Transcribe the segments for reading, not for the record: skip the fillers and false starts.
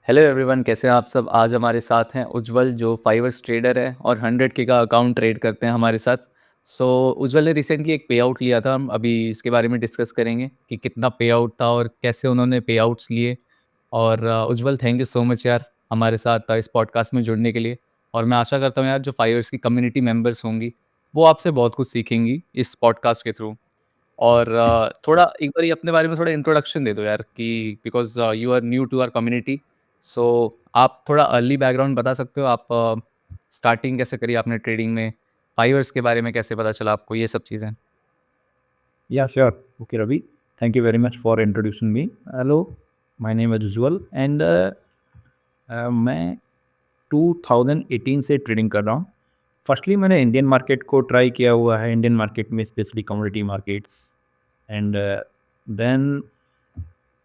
Hello everyone, कैसे हैं आप सब। आज हमारे साथ हैं उज्जवल जो फाइवर्स ट्रेडर है और 100K का अकाउंट ट्रेड करते हैं हमारे साथ। सो उज्जवल ने रिसेंटली एक पे आउट लिया था। हम अभी इसके बारे में डिस्कस करेंगे कि कितना पे आउट था और कैसे उन्होंने पे आउट्स लिए। और उज्जवल, थैंक यू सो मच यार हमारे साथ इस पॉडकास्ट में जुड़ने के लिए। और मैं आशा करता हूँ यार जो फाइवर्स की कम्युनिटी मेंबर्स होंगी वो आपसे बहुत कुछ सीखेंगी इस पॉडकास्ट के थ्रू। और थोड़ा एक बारी अपने बारे में थोड़ा इंट्रोडक्शन दे दो यार कि because you are new to our community. So आप थोड़ा अर्ली बैकग्राउंड बता सकते हो। आप स्टार्टिंग कैसे करी आपने ट्रेडिंग में? फाइवर्स के बारे में कैसे पता चला आपको ये सब चीज़ें? Yeah, sure. Okay, Ravi. Thank you very much for introducing me. Hello, my name is Ujjwal and मैं 2018 से ट्रेडिंग कर रहा हूँ। फर्स्टली मैंने इंडियन मार्केट को ट्राई किया हुआ है, इंडियन मार्केट में specially commodity markets and then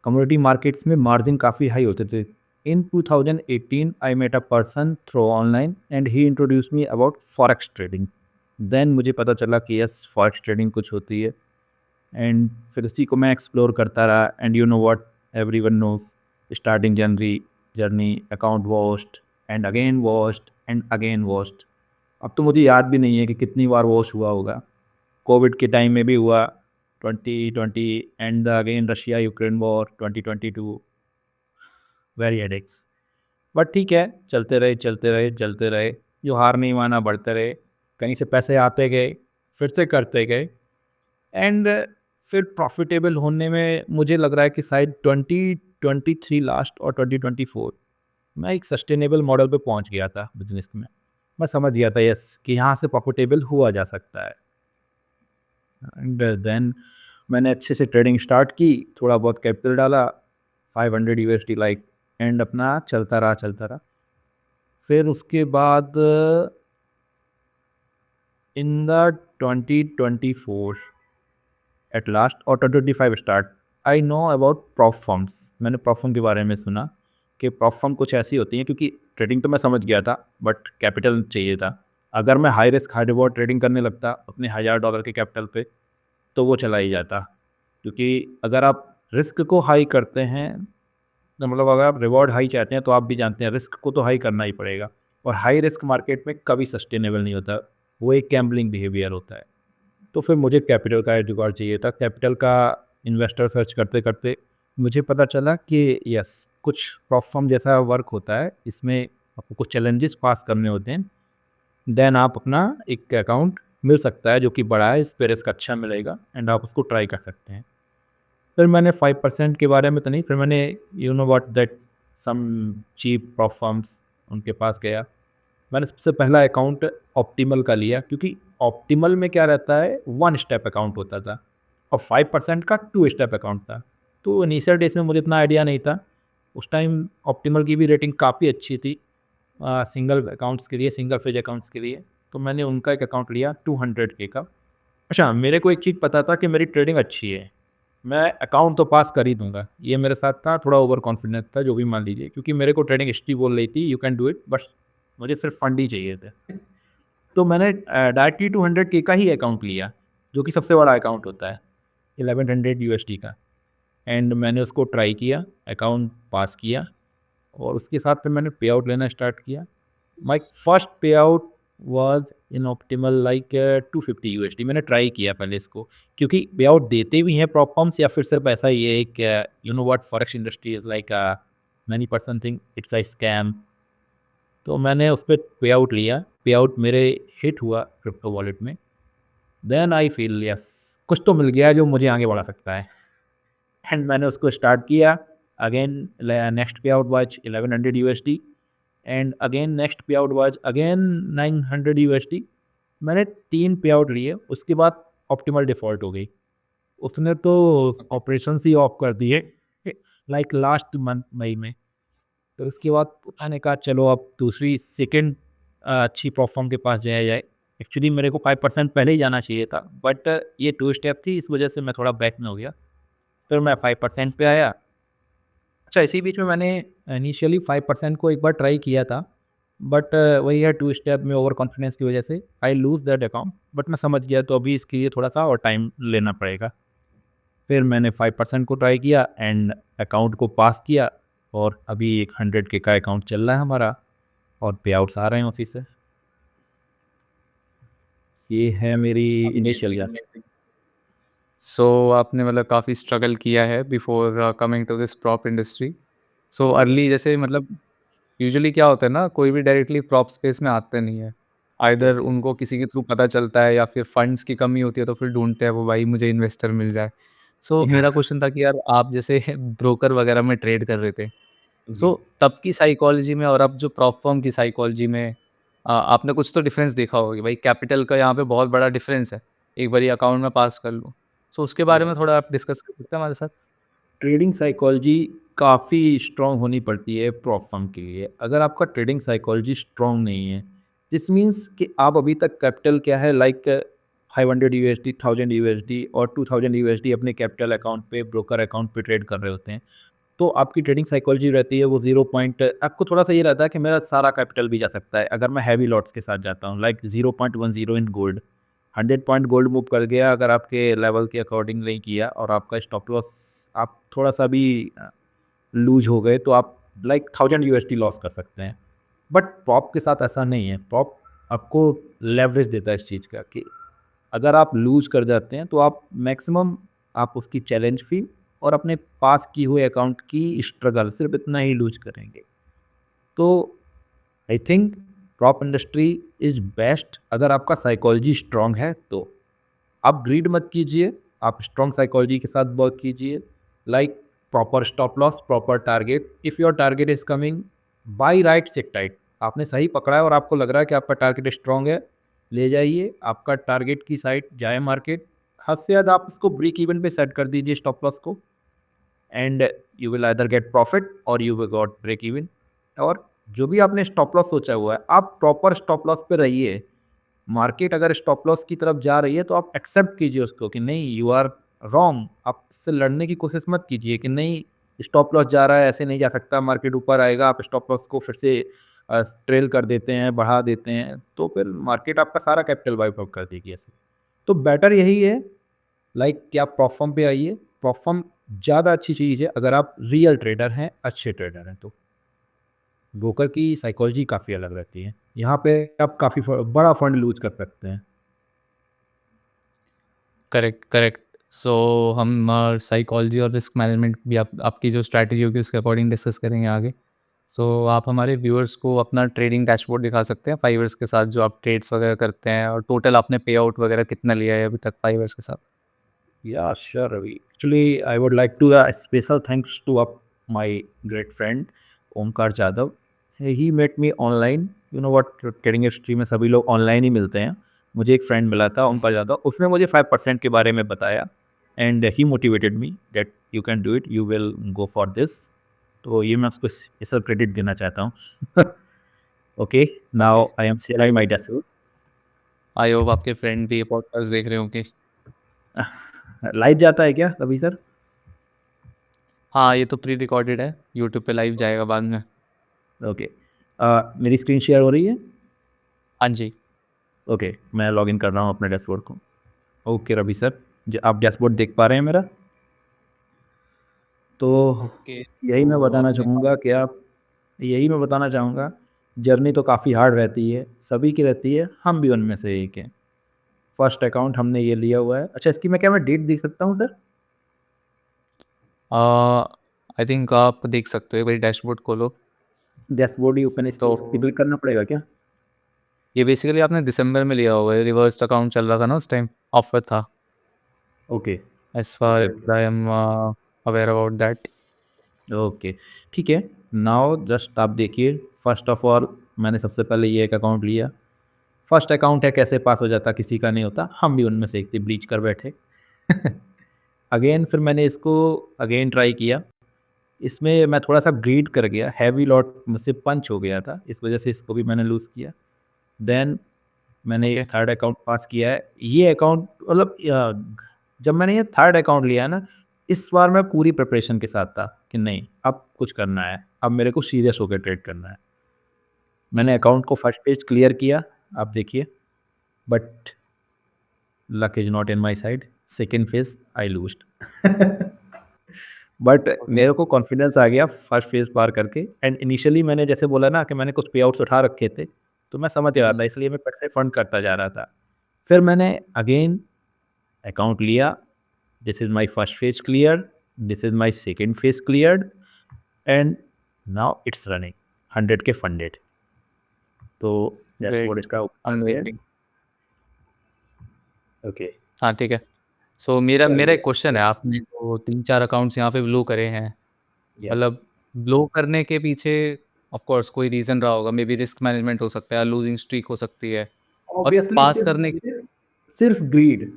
commodity markets में मार्जिन काफ़ी हाई होते थे। In 2018 I met a person through online and he introduce me about forex trading. Then मुझे पता चला कि यस, फॉरेक्स ट्रेडिंग कुछ होती है एंड फिर इसी को मैं एक्सप्लोर करता रहा and you know what everyone knows, starting journey account washed and again washed. अब तो मुझे याद भी नहीं है कि कितनी बार वॉश हुआ होगा। कोविड के टाइम में भी हुआ 2020 and again Russia Ukraine war 2022। Very headaches, but ठीक है, चलते रहे। जो हार नहीं माना, बढ़ते रहे। कहीं से पैसे आते गए, फिर से करते गए एंड फिर प्रॉफिटेबल होने में मुझे लग रहा है कि शायद 2023 लास्ट और 2024 मैं एक सस्टेनेबल मॉडल पे पहुंच गया था बिजनेस में। मैं समझ गया था यस कि यहाँ से प्रॉफिटेबल हुआ जा सकता है एंड देन मैंने अच्छे से ट्रेडिंग स्टार्ट की, थोड़ा बहुत कैपिटल डाला, 500 यूएसडी लाइक, एंड अपना चलता रहा। फिर उसके बाद इन द 2024 एट लास्ट और 2025 start, I know about prop firms. मैंने प्रॉप फर्म के बारे में सुना कि प्रॉप फर्म कुछ ऐसी होती हैं, क्योंकि ट्रेडिंग तो मैं समझ गया था बट कैपिटल चाहिए था। अगर मैं high risk high reward trading करने लगता अपने $1000 के कैपिटल पे तो वो चला ही जाता, क्योंकि अगर आप रिस्क को हाई करते हैं तो मतलब अगर आप रिवॉर्ड हाई चाहते हैं तो आप भी जानते हैं रिस्क को तो हाई करना ही पड़ेगा। और हाई रिस्क मार्केट में कभी सस्टेनेबल नहीं होता, वो एक गैम्बलिंग बिहेवियर होता है। तो फिर मुझे कैपिटल का जुगाड़ चाहिए था। कैपिटल का इन्वेस्टर सर्च करते करते मुझे पता चला कि यस, कुछ प्रॉप फर्म जैसा वर्क होता है, इसमें आपको कुछ चैलेंजेस पास करने होते हैं, देन आप अपना एक अकाउंट मिल सकता है जो कि बड़ा है, इस पर रिस्क अच्छा मिलेगा एंड आप उसको ट्राई कर सकते हैं। फिर मैंने 5% के बारे में तो नहीं, फिर मैंने you know what that some cheap prop firms, उनके पास गया। मैंने सबसे पहला अकाउंट ऑप्टिमल का लिया, क्योंकि ऑप्टिमल में क्या रहता है, 1 स्टेप अकाउंट होता था और 5% का 2 स्टेप अकाउंट था। तो इनिशियल डेज में मुझे इतना आइडिया नहीं था। उस टाइम ऑप्टिमल की भी रेटिंग काफ़ी अच्छी थी सिंगल अकाउंट्स के लिए, सिंगल फेज अकाउंट्स के लिए। तो मैंने उनका एक अकाउंट लिया 200K का। अच्छा, मेरे को एक चीज़ पता था कि मेरी ट्रेडिंग अच्छी है, मैं अकाउंट तो पास कर ही दूंगा। ये मेरे साथ था, थोड़ा ओवर कॉन्फिडेंस था, जो भी मान लीजिए, क्योंकि मेरे को ट्रेडिंग हिस्ट्री बोल रही थी यू कैन डू इट, बस मुझे सिर्फ फंड ही चाहिए थे। तो मैंने डायरेक्टली 200K का ही अकाउंट लिया, जो कि सबसे बड़ा अकाउंट होता है, 1100 USD का। एंड मैंने उसको ट्राई किया, अकाउंट पास किया और उसके साथ फिर मैंने पे आउट लेना स्टार्ट किया। माई फर्स्ट पे out was in optimal like 250 USD। मैंने ट्राई किया पहले इसको, क्योंकि पे आउट देते भी हैं प्रॉप फर्म्स या फिर सिर्फ ऐसा ही है एक, you know what, forex industry is like many person think it's a scam. तो मैंने उस पर पे आउट लिया, पे आउट मेरे हिट हुआ क्रिप्टो वॉलेट में। देन आई फील यस, कुछ तो मिल गया जो मुझे आगे बढ़ा सकता है एंड मैंने उसको स्टार्ट किया। अगेन नेक्स्ट पे out was 1100 USD and again next पे आउट वाज अगेन 900 USD। मैंने 3 पे आउट लिए, उसके बाद ऑप्टिमल डिफ़ॉल्ट हो गई। उसने तो ऑपरेशन ही ऑफ कर दिए लाइक लास्ट मंथ मई में। तो उसके बाद मैंने कहा चलो अब दूसरी सेकंड अच्छी प्लेटफॉर्म के पास जाया जाए। एक्चुअली मेरे को 5% पहले ही जाना चाहिए था, बट ये 2 स्टेप थी, इस वजह से मैं थोड़ा बैक में हो गया। फिर मैं 5% पे आया। अच्छा, इसी बीच में मैंने इनिशियली 5% को एक बार ट्राई किया था, बट वही है, 2 स्टेप में ओवर कॉन्फिडेंस की वजह से आई लूज़ दैट अकाउंट। बट मैं समझ गया, तो अभी इसके लिए थोड़ा सा और टाइम लेना पड़ेगा। फिर मैंने 5% को ट्राई किया एंड अकाउंट को पास किया। और अभी एक 100K का अकाउंट चल रहा है हमारा और पे आउट्स आ रहे हैं उसी से। ये है मेरी इनिशियल जर्नी। सो आपने मतलब काफ़ी स्ट्रगल किया है before coming to this prop industry. So yes. Early जैसे मतलब यूजुअली क्या होता है ना, कोई भी डायरेक्टली प्रॉप स्पेस में आते नहीं है। Either yes. उनको किसी के थ्रू पता चलता है या फिर फंड्स की कमी होती है तो फिर ढूँढते हैं वो, भाई मुझे इन्वेस्टर मिल जाए। सो मेरा क्वेश्चन था कि यार आप जैसे ब्रोकर वगैरह में ट्रेड कर रहे थे। जी। सो तब की साइकोलॉजी में और अब जो प्रॉप फर्म की साइकोलॉजी में आपने कुछ तो डिफरेंस देखा होगा कि भाई कैपिटल का यहाँ पे बहुत बड़ा डिफरेंस है। एक बारी अकाउंट में पास कर लो। सो उसके बारे में यस। थोड़ा आप डिस्कस कर सकते हैं हमारे साथ? ट्रेडिंग साइकोलॉजी काफ़ी स्ट्रॉन्ग होनी पड़ती है प्रॉप फर्म के लिए। अगर आपका ट्रेडिंग साइकोलॉजी स्ट्रॉन्ग नहीं है, दिस मीन्स कि आप अभी तक कैपिटल क्या है, लाइक 500 यूएसडी, 1000 यूएसडी और 2000 यूएसडी अपने कैपिटल अकाउंट पे, ब्रोकर अकाउंट पे ट्रेड कर रहे होते हैं। तो आपकी ट्रेडिंग साइकोलॉजी रहती है वो 0 पॉइंट, आपको थोड़ा-सा ये रहता है कि मेरा सारा कैपिटल भी जा सकता है अगर मैं हेवी लॉट्स के साथ जाता हूँ, like 0.10 in gold. 100 point gold move कर गया अगर आपके लेवल के अकॉर्डिंग नहीं किया और आपका स्टॉप लॉस आप थोड़ा-सा भी लूज़ हो गए तो आप लाइक 1000 यूएसडी लॉस कर सकते हैं। बट प्रॉप के साथ ऐसा नहीं है। प्रॉप आपको लेवरेज देता है इस चीज़ का कि अगर आप लूज़ कर जाते हैं तो आप मैक्सिमम आप उसकी चैलेंज फ़ी और अपने पास की हुए अकाउंट की स्ट्रगल सिर्फ इतना ही लूज़ करेंगे। तो I think prop industry is best अगर आपका साइकोलॉजी स्ट्रॉन्ग है तो। आप ग्रीड मत कीजिए, आप स्ट्रॉन्ग साइकोलॉजी के साथ वर्क कीजिए, like proper stop loss, proper target. If your target is coming, by right sit tight. आपने सही पकड़ा है और आपको लग रहा है कि आपका टारगेट स्ट्रॉन्ग है, ले जाइए, आपका टारगेट की साइड जाए मार्केट। हद से ज़्यादा आप इसको ब्रेक इवन पे सेट कर दीजिए स्टॉप लॉस को, and you will either get profit और you will got break even. और जो भी आपने स्टॉप लॉस सोचा हुआ है, आप प्रॉपर स्टॉप लॉस पे रहिए। मार्केट अगर स्टॉप लॉस की तरफ जा रही है तो आप एक्सेप्ट कीजिए उसको कि नहीं, यू आर रॉन्ग। आप इससे लड़ने की कोशिश मत कीजिए कि नहीं, स्टॉप लॉस जा रहा है, ऐसे नहीं जा सकता, मार्केट ऊपर आएगा। आप स्टॉप लॉस को फिर से ट्रेल कर देते हैं, बढ़ा देते हैं, तो फिर मार्केट आपका सारा कैपिटल वाइप आउट कर देगी ऐसे। तो बेटर यही है, लाइक कि आप प्रॉफर्म पे आइए। प्रॉफर्म ज़्यादा अच्छी चीज़ है अगर आप रियल ट्रेडर हैं, अच्छे ट्रेडर हैं तो। ब्रोकर की साइकोलॉजी काफ़ी अलग रहती है। यहाँ पे आप काफ़ी बड़ा फंड लूज कर सकते हैं। Correct, correct. सो हम साइकोलॉजी और रिस्क मैनेजमेंट भी आप आपकी जो स्ट्रैटेजी होगी उसके अकॉर्डिंग डिस्कस करेंगे आगे। सो आप हमारे व्यूअर्स को अपना ट्रेडिंग डैशबोर्ड दिखा सकते हैं फाइवर्स के साथ, जो आप ट्रेड्स वगैरह करते हैं और टोटल आपने पे आउट वगैरह कितना लिया है अभी तक फाइवर्स के साथ? Yeah, sure, Ravi. Actually, I would like to special thanks to my great friend Omkar Jadhav. He met me online. You know what, trading history में सभी लोग ऑनलाइन ही मिलते हैं। मुझे एक फ्रेंड मिला था हुँ। ओमकार जादव, उसने मुझे 5% के बारे में बताया and he motivated me that you can do it, you will go for this. तो ये मैं उसको स्पेशल क्रेडिट देना चाहता हूँ। Okay, okay, now I am sharing right. My dashboard. I hope आपके फ्रेंड भी ये पॉडकास्ट देख रहे होंगे। लाइव जाता है क्या रवि सर? हाँ, ये तो प्री रिकॉर्डेड है, यूट्यूब पे लाइव जाएगा बाद में। ओके। मेरी स्क्रीन शेयर हो रही है? हाँ जी। ओके, मैं लॉगिन कर रहा हूँ अपने डैशबोर्ड को। ओके रवि सर, आप डैशबोर्ड देख पा रहे हैं मेरा? तो ओके, यही मैं तो बताना अपने चाहूँगा कि आप, यही मैं बताना चाहूँगा, जर्नी तो काफ़ी हार्ड रहती है, सभी की रहती है, हम भी उनमें से एक हैं। फर्स्ट अकाउंट हमने ये लिया हुआ है। अच्छा, इसकी मैं क्या मैं डेट देख सकता हूँ सर? आई थिंक आप देख सकते हो, एक बारी डैशबोर्ड खोलो। डैशबोर्ड ही ओपन, तो इसकी क्लिक करना पड़ेगा क्या? ये बेसिकली आपने दिसंबर में लिया होगा, ये रिवर्स्ड अकाउंट चल रहा था ना उस टाइम, ऑफर था, okay. As far okay. As I am aware about that. Okay, ठीक है। नाउ जस्ट आप देखिए, फर्स्ट ऑफ ऑल मैंने सबसे पहले ये एक अकाउंट लिया। फर्स्ट अकाउंट है, कैसे पास हो जाता, किसी का नहीं होता, हम भी उनमें से एक थे, ब्लीच कर बैठे। अगेन फिर मैंने इसको अगेन ट्राई किया। इसमें मैं थोड़ा-सा ग्रीड कर गया, हैवी लॉट मुझसे पंच हो गया था, इस वजह से इसको भी मैंने लूज़ किया। देन मैंने ओके, थर्ड अकाउंट पास किया है। ये अकाउंट मतलब जब मैंने ये थर्ड अकाउंट लिया है ना, इस बार मैं पूरी प्रिपरेशन के साथ था कि नहीं, अब कुछ करना है, अब मेरे को सीरियस होकर ट्रेड करना है। मैंने हुँ। अकाउंट को फर्स्ट पेज क्लियर किया, आप देखिए, but luck is not in my side, second phase I losed. But okay. मेरे को कॉन्फिडेंस आ गया फर्स्ट फेज़ पार करके एंड इनिशियली मैंने जैसे बोला ना कि मैंने कुछ पे आउट्स उठा रखे थे, तो मैं समझ रहा था हुँ, इसलिए मैं पैसे फंड करता जा रहा था। फिर मैंने अगेन अकाउंट लिया, this is my first phase cleared, this is my second phase cleared and now it's running 100 के फंडेड। तो डैशबोर्ड ग्रेट, इसका ऊपर है। अमेज़िंग। ओके, हाँ, ठीक है। सो मेरा मेरा चलिए। एक क्वेश्चन है, आपने तो 3-4 अकाउंट्स यहाँ पे ब्लो करे हैं, यस, मतलब ब्लो करने के पीछे ऑफ कोर्स कोई रीज़न रहा होगा, मेबी रिस्क मैनेजमेंट हो सकता है, लूज़िंग स्ट्रीक हो सकती है और ऑब्वियसली पास सिर्फ करने के सिर्फ सिर्फ ग्रीड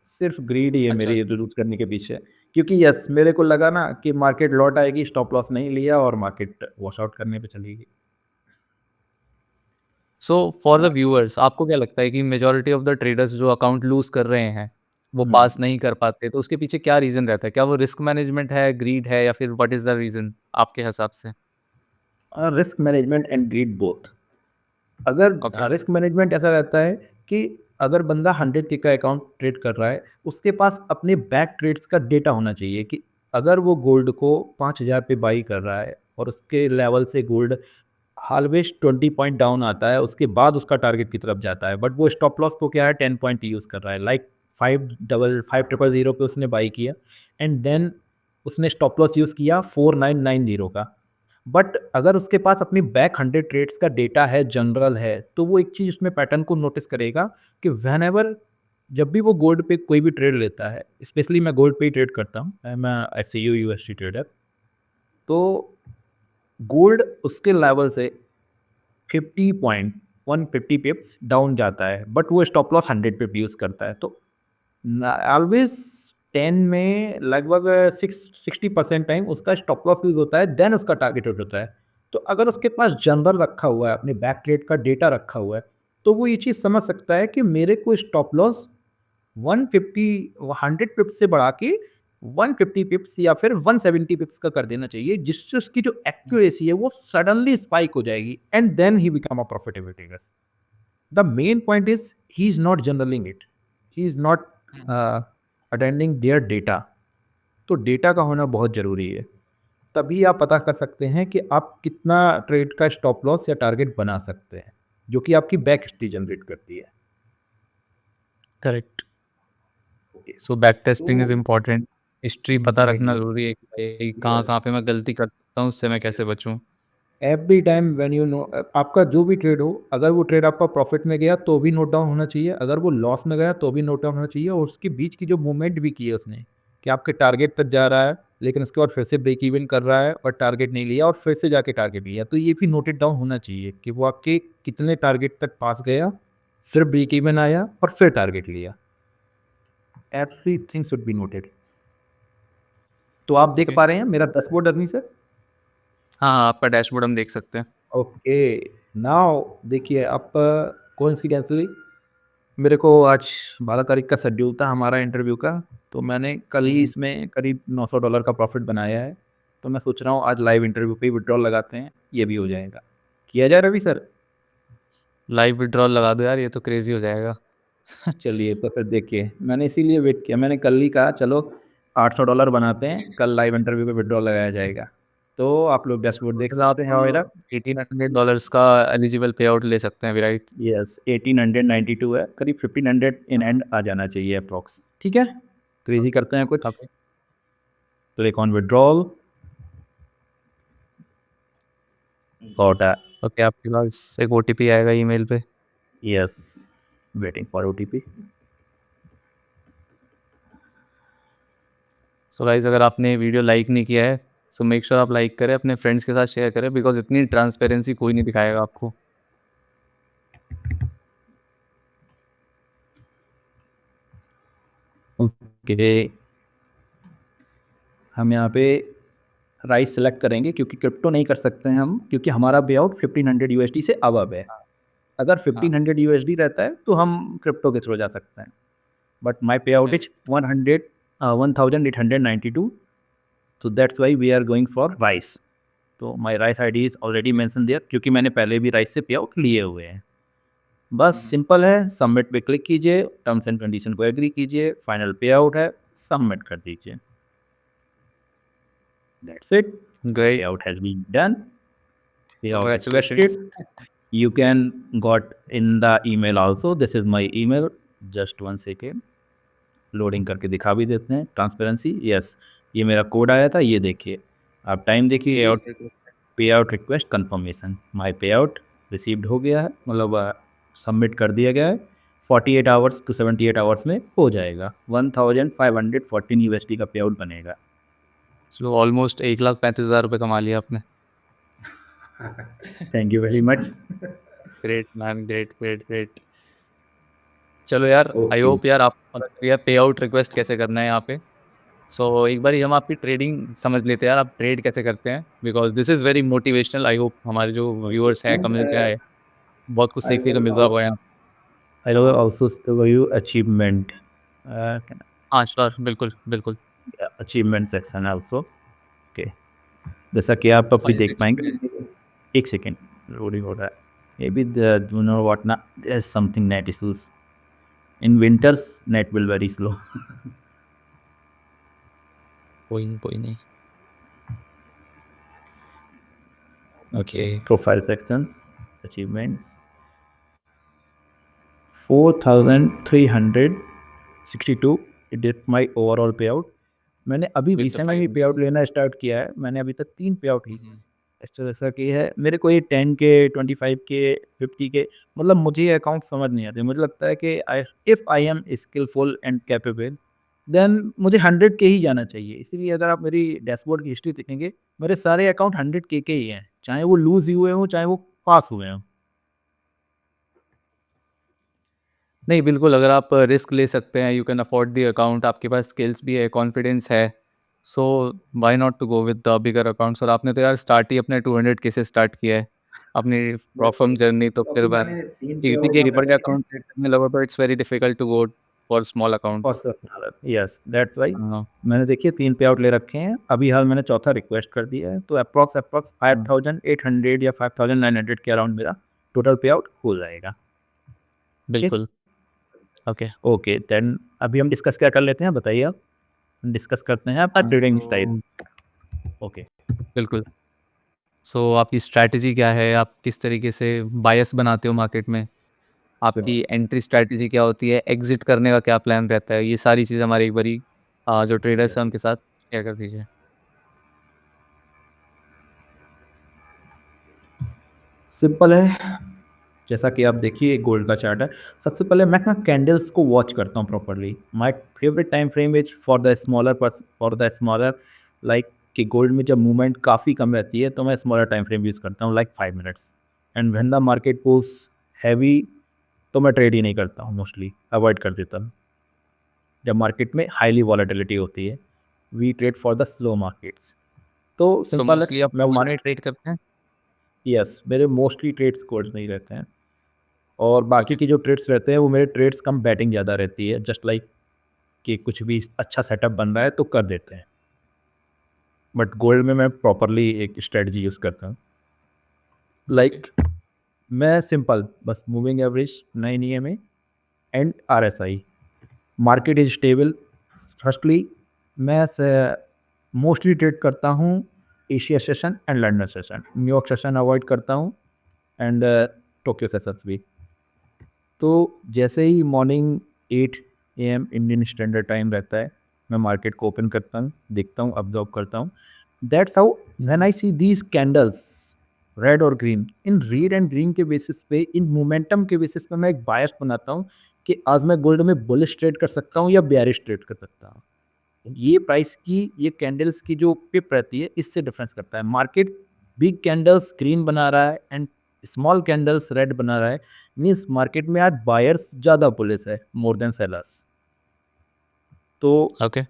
सिर्फ ग्रीड ही है अच्छा, मेरे ये लूज़ करने के पीछे। क्योंकि यस मेरे को लगा ना कि मार्केट लौट आएगी, स्टॉप लॉस नहीं लिया और मार्केट वॉश आउट करने पे चली गई। सो फॉर द व्यूअर्स आपको क्या लगता है कि मेजॉरिटी ऑफ द ट्रेडर्स जो अकाउंट लूज़ कर रहे हैं, वो हुँ। पास नहीं कर पाते, तो उसके पीछे क्या रीज़न रहता है? क्या वो रिस्क मैनेजमेंट है, ग्रीड है या फिर व्हाट इज़ द रीज़न आपके हिसाब से? Risk management and greed both. अगर ओके, रिस्क मैनेजमेंट ऐसा रहता है कि अगर बंदा 100 के का अकाउंट ट्रेड कर रहा है, उसके पास अपने बैक ट्रेड्स का डेटा होना चाहिए कि अगर वो गोल्ड को 5,000 पे बाई कर रहा है और उसके लेवल से गोल्ड ऑलवेज 20 पॉइंट डाउन आता है, उसके बाद उसका टारगेट की तरफ जाता है। बट वो स्टॉप लॉस को क्या है 10 पॉइंट यूज़ कर रहा है। लाइक 5,000 पे उसने बाई किया एंड देन उसने स्टॉप लॉस यूज़ किया 4,990 का। बट अगर उसके पास अपनी बैक 100 ट्रेड्स का डेटा है, जनरल है, तो वो एक चीज़ उसमें पैटर्न को नोटिस करेगा कि व्हेनेवर जब भी वो गोल्ड पे कोई भी ट्रेड लेता है, स्पेशली मैं गोल्ड पे ही ट्रेड करता हूँ, I am FCU USD trader. तो गोल्ड उसके लेवल से 50 पॉइंट 150 पिप्स डाउन जाता है, बट वो स्टॉप लॉस 100 पिप यूज़ करता है। तो ऑलवेज 10 में लगभग 60% टाइम उसका स्टॉप लॉस यूज़ होता है, देन उसका टारगेट हिट होता है। तो अगर उसके पास जनरल रखा हुआ है, अपने बैक ट्रेड का डेटा रखा हुआ है, तो वो ये चीज़ समझ सकता है कि मेरे को स्टॉप लॉस 150 100 पिप्स से बढ़ा के 150 पिप्स या फिर 170 पिप्स का कर देना चाहिए, जिससे उसकी जो एक्यूरेसी है वो सडनली स्पाइक हो जाएगी and then he become a profitable trader. The main point is he is not journaling it, he is not attending their data. तो डेटा का होना बहुत ज़रूरी है, तभी आप पता कर सकते हैं कि आप कितना ट्रेड का स्टॉप लॉस या टारगेट बना सकते हैं, जो कि आपकी बैक हिस्ट्री जनरेट करती है। करेक्ट। ओके, सो बैक तो टेस्टिंग इज़ इम्पोर्टेंट, हिस्ट्री पता रखना एग्जैक्टली, ज़रूरी है कि भाई यस, कहाँ-कहाँ पे मैं गलती कर सकता हूँ, उससे मैं कैसे बचूँ? Every time when you know आपका जो भी ट्रेड हो, अगर वो ट्रेड आपका प्रॉफिट में गया तो भी नोट डाउन होना चाहिए, अगर वो लॉस में गया तो भी नोट डाउन होना चाहिए और उसके बीच की जो मूवमेंट भी की है उसने, कि आपके टारगेट तक जा रहा है लेकिन उसके बाद फिर से ब्रेक इवन कर रहा है और टारगेट नहीं लिया और फिर से जाके टारगेट लिया, तो ये भी नोटेड डाउन होना चाहिए कि वो आपके कितने टारगेट तक पास गया, फिर ब्रेक इवन आया और फिर टारगेट लिया। Every thing should be noted. तो आप देख ओके। पा रहे हैं मेरा डैशबोर्ड अर्निंग सर? हाँ, हाँ, आपका डैशबोर्ड हम देख सकते हैं। ओके, नाउ देखिए आप कोइंसिडेंटली मेरे को आज 12 तारीख का शेड्यूल था हमारा इंटरव्यू का, तो मैंने कल हुँ, ही हुँ। इसमें करीब $900 का प्रॉफ़िट बनाया है। तो मैं सोच रहा हूँ आज लाइव इंटरव्यू पे ही विथड्रॉल लगाते हैं, ये भी हो जाएगा। किया जाए रवि सर? लाइव विथड्रॉल लगा दो यार, ये तो क्रेज़ी हो जाएगा। चलिए तो फिर देखिए, मैंने इसीलिए वेट किया, मैंने कल ही कहा चलो $800 बनाते हैं, कल लाइव इंटरव्यू पे विथड्रॉल लगाया जाएगा। तो आप लोग डैशबोर्ड देख मतलब सकते आप हैं मेरा। $1800 का एलिजिबल पे आउट ले सकते हैं अभी, राइट? यस 1892 है, करीब 1500 इन हाँ, एंड आ जाना चाहिए अप्रॉक्स। ठीक है? क्रेज़ी करते हैं कुछ। Okay, click on withdrawal, got a okay आपके पास एक ओटीपी आएगा ईमेल पे। Yes, waiting for OTP. So guys अगर आपने वीडियो लाइक नहीं किया है, सो मेक श्योर आप लाइक करें, अपने फ्रेंड्स के साथ शेयर करें बिकॉज़ इतनी ट्रांसपेरेंसी कोई नहीं दिखाएगा आपको। ओके, हम यहाँ पे राइस सेलेक्ट करेंगे क्योंकि क्रिप्टो नहीं कर सकते हैं हम, क्योंकि हमारा पे आउट 1500 यूएसडी से अबव है। हाँ, अगर हाँ, 1500 यूएसडी रहता है तो हम क्रिप्टो के थ्रू जा सकते हैं, but my pay out is correct, 1892, तो that's why we are going for rise. तो my rise ID is already okay. Mention there, क्योंकि मैंने पहले भी राइस से पे आउट लिए हुए हैं। बस हुँ, हुँ। सिंपल है, सबमिट पे क्लिक कीजिए, टर्म्स एंड कंडीशन को एग्री कीजिए, फाइनल पे आउट है, सबमिट कर दीजिए। That's it. Great. Payout has been done. Payout Congratulations. requested. You can got in the email also. This is my email. Just 1 second. Loading करके दिखा भी देते हैं. ट्रांसपेरेंसी, यस, ये मेरा कोड आया था, ये देखिए. आप टाइम देखिए. Payout request. पे आउट रिक्वेस्ट कन्फर्मेशन. माई पे आउट रिसीव्ड हो गया है, मतलब सबमिट कर दिया गया है. 48 आवर्स टू 78 आवर्स में हो जाएगा. 1514 USD का पे आउट बनेगा. चलो ऑलमोस्ट 1,35,000 रुपये कमा लिया आपने. Thank you very much. Great man, great great great. चलो यार, आई ओके. होप यार आप पे आउट रिक्वेस्ट कैसे करना है यहाँ पे. सो एक बार हम आपकी ट्रेडिंग समझ लेते हैं यार, आप ट्रेड कैसे करते हैं, because this is very motivational. I hope हमारे जो व्यूअर्स हैं, कम्युनिटी है, बहुत कुछ सीखने को मिल रहा होगा यहाँ. I will also give you achievement. हाँ श्योर, बिल्कुल बिल्कुल. Achievement section also. ओके, जैसा कि आप अभी देख पाएंगे. एक सेकेंड, लोडिंग हो रहा है. Maybe you know what ना, there is something net issues. In winters net will very slow. कोई नहीं. Okay. Profile sections, achievements. 4,362 it my overall pay out. मैंने अभी With the रिसेंट में भी five पे आउट stars. लेना start किया है. मैंने अभी तक 3 पे आउट ही जैसा कि है. मेरे को ये 10 के 25 के 50 के, मतलब मुझे ये अकाउंट समझ नहीं आते. मुझे लगता है कि I am skillful and capable, then मुझे 100 के ही जाना चाहिए. इसीलिए अगर आप मेरी डैशबोर्ड की हिस्ट्री देखेंगे, मेरे सारे अकाउंट 100 के ही हैं, चाहे वो लूज हुए हों, चाहे वो पास हुए हों. नहीं बिल्कुल, अगर आप रिस्क ले सकते हैं, you can afford the account, आपके पास स्किल्स भी है, कॉन्फिडेंस है, so why not to go with the bigger accounts. और आपने तो यार स्टार्ट ही अपने 200 के से स्टार्ट किया है अपनी प्रॉफर्म जर्नी. तो फिर बाद मैंने 3 पे एक आउट भी वहाँ बड़े पे अकाउंट करने लगा तो it's very difficult to go for small accounts. Yes, that's why. हाँ. मैंने देखिए 3 पे आउट ले रखे हैं. अभी हाल मैंने चौथा रिक्वेस्ट कर दिया है, तो अप्रॉक्स 5800 या 5900 के अराउंड मेरा टोटल पे आउट हो जाएगा. बिल्कुल. ओके. ओके, देन अभी हम डिस्कस क्या कर लेते हैं, बताइए आप. डिस्कस करते हैं अपना ट्रेडिंग स्टाइल. ओके. बिल्कुल. सो आपकी स्ट्रैटेजी क्या है, आप किस तरीके से बायस बनाते हो मार्केट में, आपकी एंट्री स्ट्रैटेजी क्या होती है, एग्जिट करने का क्या प्लान रहता है, ये सारी चीज़ हमारी एक बारी जो ट्रेडर्स हैं उनके साथ शेयर कर दीजिए. सिंपल है. जैसा कि आप देखिए गोल्ड का चार्ट है. सबसे पहले मैं ना कैंडल्स को वॉच करता हूँ properly. My favourite time frame is for the smaller like कि गोल्ड में जब मूवमेंट काफ़ी कम रहती है तो मैं स्मॉलर टाइम फ्रेम यूज़ करता हूँ, like 5 minutes. And when the market goes heavy तो मैं ट्रेड ही नहीं करता हूँ, मोस्टली अवॉइड कर देता हूँ. जब मार्केट में हाईली वॉलेटिलिटी होती है, we trade for the slow markets. तो सो सिंपल है. मोस्टली आप मैं गोल्ड में ट्रेड करते हैं. यस, मेरे मोस्टली ट्रेड्स गोल्ड में ही रहते हैं. और बाकी ओके. के जो ट्रेड्स रहते हैं वो मेरे ट्रेड्स कम बैटिंग ज़्यादा रहती है. जस्ट लाइक कि कुछ भी अच्छा सेटअप बन रहा है तो कर देते हैं. बट गोल्ड में मैं प्रॉपरली एक स्ट्रेटजी यूज़ करता हूँ. लाइक मैं सिंपल बस moving average 9 EMA and RSI. Market is stable. Firstly मैं मोस्टली ट्रेड करता हूँ Asia session and London session. New York session avoid करता हूँ एंड टोक्यो सेशंस भी. तो जैसे ही morning 8 AM Indian standard time रहता है, मैं मार्केट को ओपन करता हूँ, देखता हूँ, ऑब्जर्व करता हूँ. That's how when I see these candles red और green, in red and green के बेसिस पे, इन मोमेंटम के बेसिस पे मैं एक बायस बनाता हूँ कि आज मैं गोल्ड में बुलिश ट्रेड कर सकता हूँ या बेयरिश ट्रेड कर सकता हूँ. ये प्राइस की, ये कैंडल्स की जो पिप रहती है, इससे डिफरेंस करता है. मार्केट बिग कैंडल्स ग्रीन बना रहा है एंड स्मॉल कैंडल्स रेड बना रहा है, मीन्स मार्केट में आज बायर्स ज़्यादा बुलिश है मोर देन सेलर्स. तो ओके.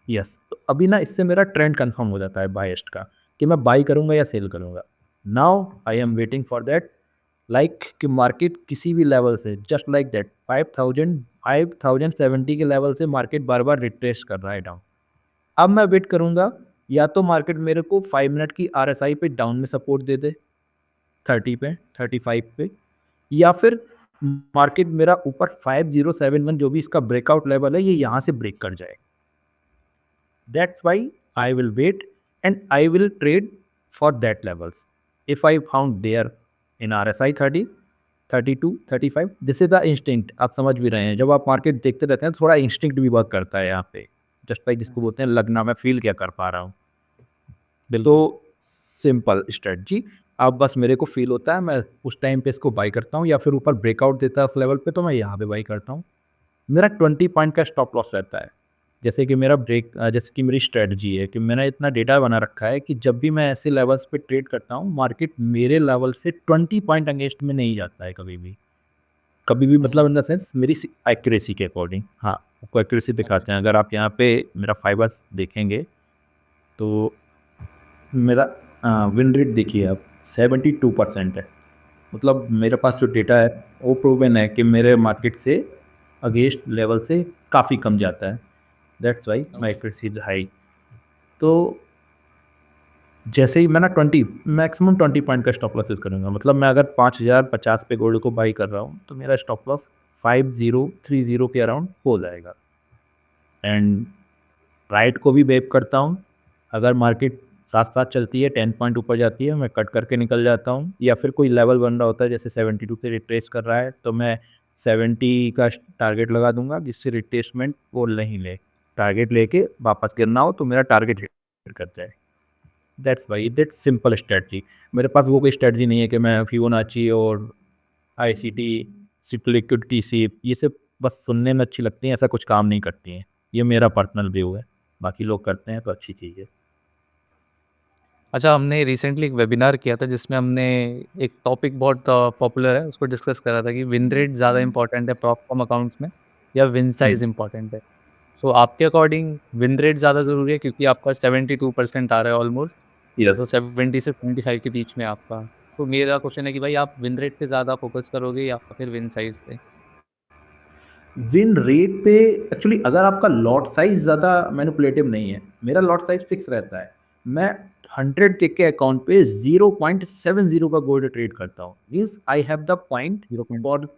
यस, तो अभी ना इससे मेरा ट्रेंड कंफर्म हो जाता है बायस्ट का कि मैं बाई करूँगा या सेल करूँगा. Now I am waiting for that, like कि मार्केट किसी भी लेवल से जस्ट लाइक दैट 5070 के लेवल से मार्केट बार बार रिट्रेस कर रहा है डाउन. अब मैं वेट करूँगा या तो मार्केट मेरे को 5 मिनट की RSI पे डाउन में सपोर्ट दे दे 30 पे 35 पे, या फिर मार्केट मेरा ऊपर 5071 जो भी इसका ब्रेकआउट लेवल है ये यहाँ से ब्रेक कर जाए. That's why I will wait and I will trade for that levels. If I found there in RSI 30, 32, 35, this is the instinct. आप समझ भी रहे हैं, जब आप मार्केट देखते रहते हैं थोड़ा इंस्टिंक्ट भी वर्क करता है यहाँ पे, जस्ट लाइक जिसको बोलते हैं लगना, मैं फील क्या कर पा रहा हूँ. तो बिल्कुल। Simple strategy. अब बस मेरे को फील होता है मैं उस टाइम पे इसको बाई करता हूँ, या फिर ऊपर ब्रेकआउट देता है उस लेवल पे तो मैं यहाँ पे बाई करता हूँ. मेरा 20 पॉइंट का स्टॉप लॉस रहता है. जैसे कि जैसे कि मेरी स्ट्रेटजी है कि मैंने इतना डेटा बना रखा है कि जब भी मैं ऐसे लेवल्स पे ट्रेड करता हूँ, मार्केट मेरे लेवल से 20 पॉइंट अगेंस्ट में नहीं जाता है कभी भी. कभी भी हुँ, मतलब इन द सेंस मेरी एक्यूरेसी के अकॉर्डिंग. हाँ, आपको एक्यूरेसी ओके, दिखाते हैं. अगर आप यहाँ पे मेरा फाइबर्स देखेंगे तो मेरा विन रेट देखिए आप, 72% है. मतलब मेरे पास जो डेटा है वो प्रूवन है कि मेरे मार्केट से अगेंस्ट लेवल से काफ़ी कम जाता है. That's why my okay, accuracy is high. तो जैसे ही मैं ना 20 मैक्सिमम 20 पॉइंट का स्टॉप लॉस यूज़ करूँगा. मतलब मैं अगर 5050 पे गोल्ड को बाई कर रहा हूँ तो मेरा स्टॉप लॉस 5030 के अराउंड हो जाएगा. एंड राइट को भी वेव करता हूँ. अगर मार्केट साथ साथ चलती है 10 पॉइंट ऊपर जाती है मैं कट करके निकल जाता हूँ, या फिर कोई लेवल बन रहा होता है जैसे 72 से रिट्रेस कर रहा है तो मैं 70 का टारगेट लगा दूंगा जिससे रिट्रेसमेंट वो नहीं ले. टारगेट लेके वापस गिरना हो तो मेरा टारगेट हिट कर जाए. That's simple strategy. मेरे पास वो कोई स्ट्रेटजी नहीं है कि मैं फिबोनाची और ICT, सिंपल लिक्विडिटी सीप, ये सब बस सुनने में अच्छी लगती हैं, ऐसा कुछ काम नहीं करती हैं. ये मेरा पर्सनल व्यू है. बाकी लोग करते हैं तो अच्छी चीज़ है. अच्छा, हमने रिसेंटली एक वेबिनार किया था जिसमें हमने एक टॉपिक बहुत पॉपुलर है, उसको डिस्कस करा था कि विन रेट ज़्यादा इम्पोर्टेंट है प्रॉप फॉर्म अकाउंट्स में या विन हुँ. साइज़ इम्पोर्टेंट है? सो आपके अकॉर्डिंग विन रेट ज़्यादा ज़रूरी है क्योंकि आपका 72% आ रहा है ऑलमोस्ट, यस. तो 70 से 75 के बीच में आपका। तो मेरा क्वेश्चन है कि भाई आप विन रेट पे ज़्यादा फ़ोकस करोगे या फिर विन साइज़ पे? विन रेट पे एक्चुअली अगर आपका लॉट साइज़ ज़्यादा मैनिपुलेटिव नहीं है, मेरा लॉट साइज़ फिक्स रहता है. मैं 100 के अकाउंट पे 0.70 का गोल्ड ट्रेड करता हूँ. Means I have the point 0 point for.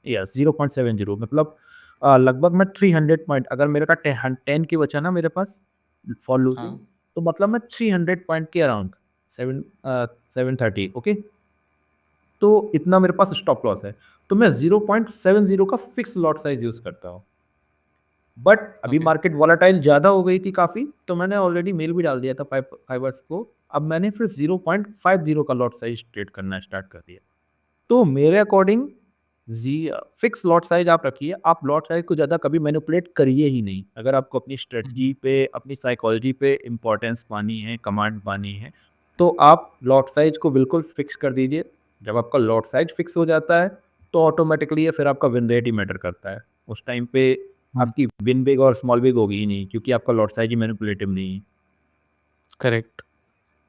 Yes, 0.70 मतलब लगभग मैं 300 पॉइंट, अगर मेरे का 10 के बचा ना मेरे पास फॉर लूजिंग, हाँ, तो मतलब मैं 300 पॉइंट के अराउंड 730. ओके, तो इतना मेरे पास स्टॉप लॉस है. तो मैं 0.70 का फिक्स लॉट साइज यूज़ करता हूँ. बट अभी ओके, मार्केट वॉलेटाइल ज़्यादा हो गई थी काफ़ी, तो मैंने ऑलरेडी मेल भी डाल दिया था फाइवर्स को. अब मैंने फिर 0.50 का लॉट साइज ट्रेड करना स्टार्ट कर दिया. तो मेरे अकॉर्डिंग जी फिक्स लॉट साइज आप रखिए. आप लॉट साइज को ज़्यादा कभी मैनिपुलेट करिए ही नहीं. अगर आपको अपनी हुँ, स्ट्रेटजी पे, अपनी साइकोलॉजी पे इम्पोर्टेंस पानी है, कमांड पानी है, तो आप लॉट साइज को बिल्कुल फिक्स कर दीजिए. जब आपका लॉट साइज फिक्स हो जाता है तो ऑटोमेटिकली ये फिर आपका विन रेट ही मैटर करता है. उस टाइम पे हुँ, आपकी विन बिग और स्मॉल बिग होगी ही नहीं, क्योंकि आपका लॉट साइज ही मैनिपुलेटिव नहीं है. Correct.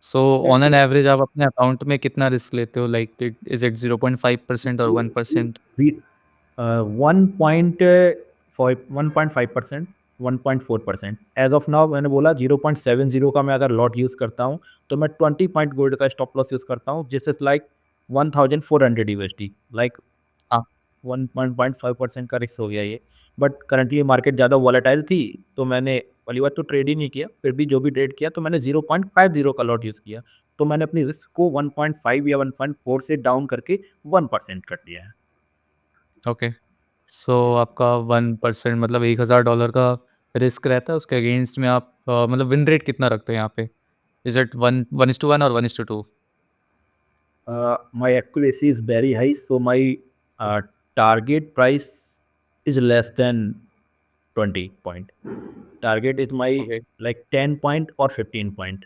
So on that's an it. Average आप अपने अकाउंट में कितना रिस्क लेते हो? लाइक इज़ इट 0.5% और 1%? 1.5%, 1.4%. एज ऑफ नाउ मैंने बोला 0.70 का मैं अगर लॉट यूज़ करता हूँ तो मैं 20 पॉइंट गोल्ड का स्टॉप लॉस यूज़ करता हूँ, जिस इज लाइक 1400 USD. लाइक हाँ, 1.5% का रिस्क हो गया ये. बट करंटली मार्केट ज़्यादा वॉलेटाइल थी तो मैंने पहली बार तो ट्रेड ही नहीं किया. फिर भी जो भी ट्रेड किया तो मैंने 0.50 का लॉट यूज़ किया. तो मैंने अपनी रिस्क को 1.5 या 1.4 से डाउन करके 1% कर दिया है. ओके। So yes. आपका 1% मतलब $1000 का रिस्क रहता है, उसके अगेंस्ट में आप मतलब विन रेट कितना रखते हैं यहाँ पे? इज़ इट 1:1 और 1:2? My accuracy is very high, so my target price is less than 20 point. Target is my okay, like 10 point और 15 point.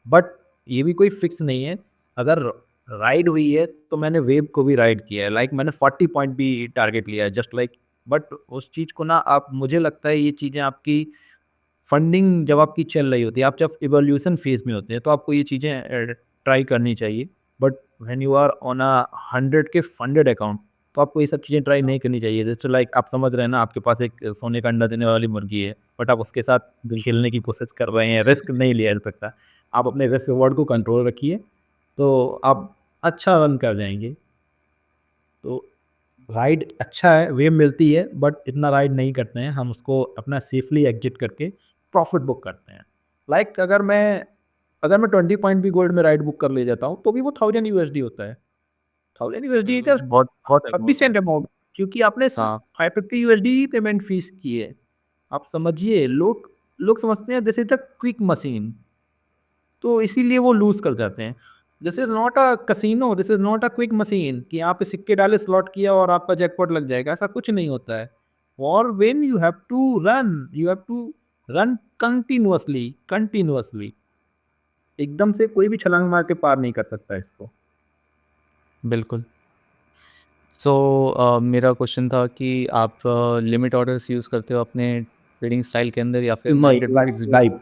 बट ये भी कोई फिक्स नहीं है. अगर राइड हुई है तो मैंने वेव को भी राइड किया है. लाइक मैंने 40 पॉइंट भी टारगेट लिया है जस्ट लाइक. बट उस चीज़ को ना आप, मुझे लगता है ये चीज़ें आपकी फंडिंग जब आपकी चल रही होती है, आप जब इवोल्यूशन फेज में होते हैं तो आपको ये चीज़ें ट्राई करनी चाहिए. But when you are on a 100 के फंडेड अकाउंट तो आपको ये सब चीज़ें ट्राई नहीं करनी चाहिए. जैसे लाइक आप समझ रहे हैं ना, आपके पास एक सोने का अंडा देने वाली मुर्गी है, बट आप उसके साथ बिल्कुल। खेलने की कोशिश कर रहे हैं, रिस्क नहीं लिया जा सकता. आप अपने रिस्क रिवॉर्ड को कंट्रोल रखिए तो आप अच्छा रन कर जाएंगे. तो राइड अच्छा है, वेव मिलती है, बट इतना राइड नहीं करते हैं. हम उसको अपना सेफली एग्जिट करके प्रॉफिट बुक करते हैं. लाइक अगर मैं अगर मैं 20 पॉइंट भी गोल्ड में राइट बुक कर ले जाता हूँ तो भी वो 1000 USD होता है। 1000 USD का बहुत बहुत अमाउंट है। डिसेंट अमाउंट, क्योंकि आपने हाँ, 550 USD ही पेमेंट फीस की है। आप समझिए, लोग लोग समझते हैं this is the quick machine, तो इसीलिए वो लूज कर जाते हैं। This is not a casino, this is not a quick machine कि आप सिक्के डाले स्लॉट किया और आपका जैकपॉट लग जाएगा, ऐसा कुछ नहीं होता है। For when you have to run continuously continuously, एकदम से कोई भी छलांग मार के पार नहीं कर सकता इसको। बिल्कुल। सो मेरा क्वेश्चन था कि आप लिमिट ऑर्डर्स यूज़ करते हो अपने ट्रेडिंग स्टाइल के अंदर या फिर नहीं, market execute? Live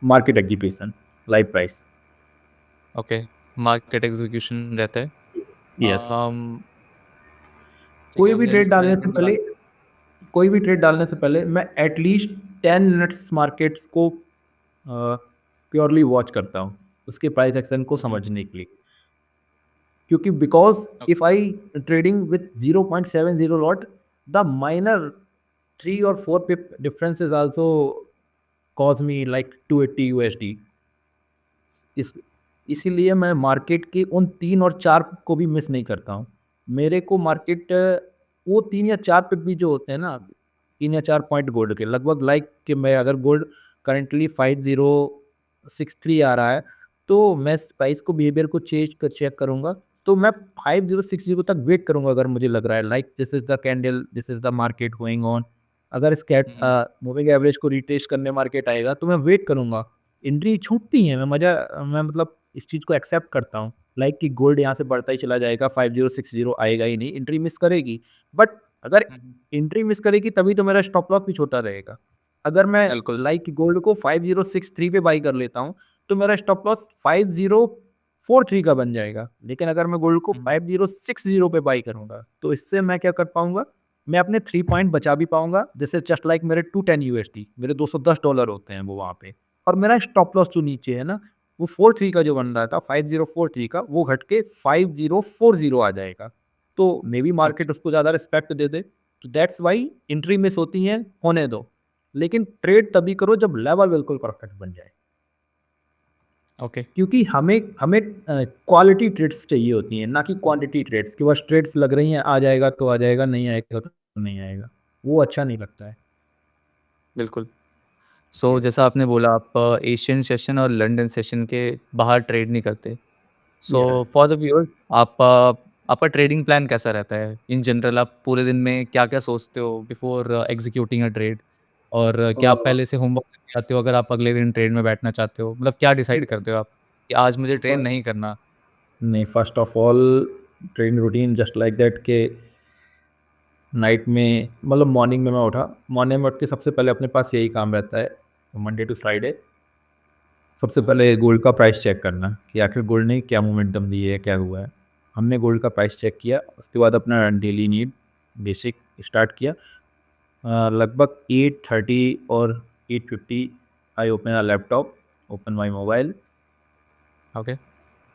market execution, live price. Okay, market execution रहता है। यस। अम, ठीक कोई है, भी मुझे ट्रेड इसमें डालने से धन्यवाद। पहले कोई भी ट्रेड डालने से पहले मैं एटलीस्ट 10 मिनट्स मार्केट्स को प्योरली वॉच करता हूँ, उसके प्राइस एक्शन को हुँ, समझने के लिए। क्योंकि because if okay. I trading with 0.70 lot, the minor 3 और 4 pip difference is also cause me like 280 USD। इस इसीलिए मैं मार्केट के उन 3 और 4 को भी मिस नहीं करता हूँ। मेरे को मार्केट वो 3 या 4 पिप भी जो होते हैं ना, 3 या 4 पॉइंट गोल्ड के लगभग, लाइक कि मैं अगर गोल्ड करंटली 5063 आ रहा है, तो मैं इस प्राइस को बिहेवियर को चेक करूँगा, तो मैं 5060 तक वेट करूँगा अगर मुझे लग रहा है like this is the candle, this is the market going on. अगर हुँ, हुँ, मूविंग एवरेज को रिट्रेस करने मार्केट आएगा तो मैं वेट करूँगा। एंट्री छूटती है, मैं मतलब इस चीज़ को एक्सेप्ट करता हूँ, लाइक कि गोल्ड यहाँ से बढ़ता ही चला जाएगा, 5060 आएगा ही नहीं, एंट्री मिस करेगी। बट अगर हुँ, हुँ। एंट्री मिस करेगी तभी तो मेरा स्टॉप लॉस भी छोटा रहेगा। अगर मैं बिल्कुल। लाइक गोल्ड को 5063 पे बाई कर लेता हूँ, तो मेरा स्टॉप लॉस 5043 का बन जाएगा। लेकिन अगर मैं गोल्ड को हुँ, 5060 पे बाई करूँगा, तो इससे मैं क्या कर पाऊँगा, मैं अपने 3 पॉइंट बचा भी पाऊँगा, दिस इज़ जस्ट लाइक मेरे 210 USD, मेरे $210 होते हैं वो वहाँ पे। और मेरा स्टॉप लॉस जो नीचे है ना, वो 43 का जो बन रहा था, 5043 का, वो घट के 5040 आ जाएगा। तो मे बी ओके, मार्केट उसको ज़्यादा रिस्पेक्ट दे दे, तो दैट्स व्हाई एंट्री मिस होती है, होने दो। लेकिन ट्रेड तभी करो जब लेवल बिल्कुल परफेक्ट बन जाए। ओके, क्योंकि हमें हमें क्वालिटी ट्रेड्स चाहिए होती हैं, ना कि क्वांटिटी ट्रेड्स, कि बस ट्रेड्स लग रही हैं, आ जाएगा तो आ जाएगा, नहीं आएगा तो नहीं आएगा। वो अच्छा नहीं लगता है। बिल्कुल। सो यस, जैसा आपने बोला आप एशियन सेशन और लंदन सेशन के बाहर ट्रेड नहीं करते। So yes. For the viewers आप आपका ट्रेडिंग प्लान कैसा रहता है? इन जनरल आप पूरे दिन में क्या-क्या सोचते हो बिफोर एग्जीक्यूटिंग अ ट्रेड? और क्या आप पहले से होमवर्क करके आते हो अगर आप अगले दिन ट्रेड में बैठना चाहते हो? मतलब क्या डिसाइड करते हो आप कि आज मुझे ट्रेड नहीं करना? नहीं, first of all training routine just like that के नाइट में, मतलब मॉर्निंग में मैं उठा, मॉर्निंग में उठ के सबसे पहले अपने पास यही काम रहता है, मंडे टू फ्राइडे सबसे हाँ, पहले गोल्ड का प्राइस चेक करना कि आखिर गोल्ड ने क्या मोमेंटम दी है, क्या हुआ है। हमने गोल्ड का प्राइस चेक किया, उसके बाद अपना डेली नीड बेसिक स्टार्ट किया। लगभग 8:30 और 8:50 I open a laptop, open my mobile. Okay,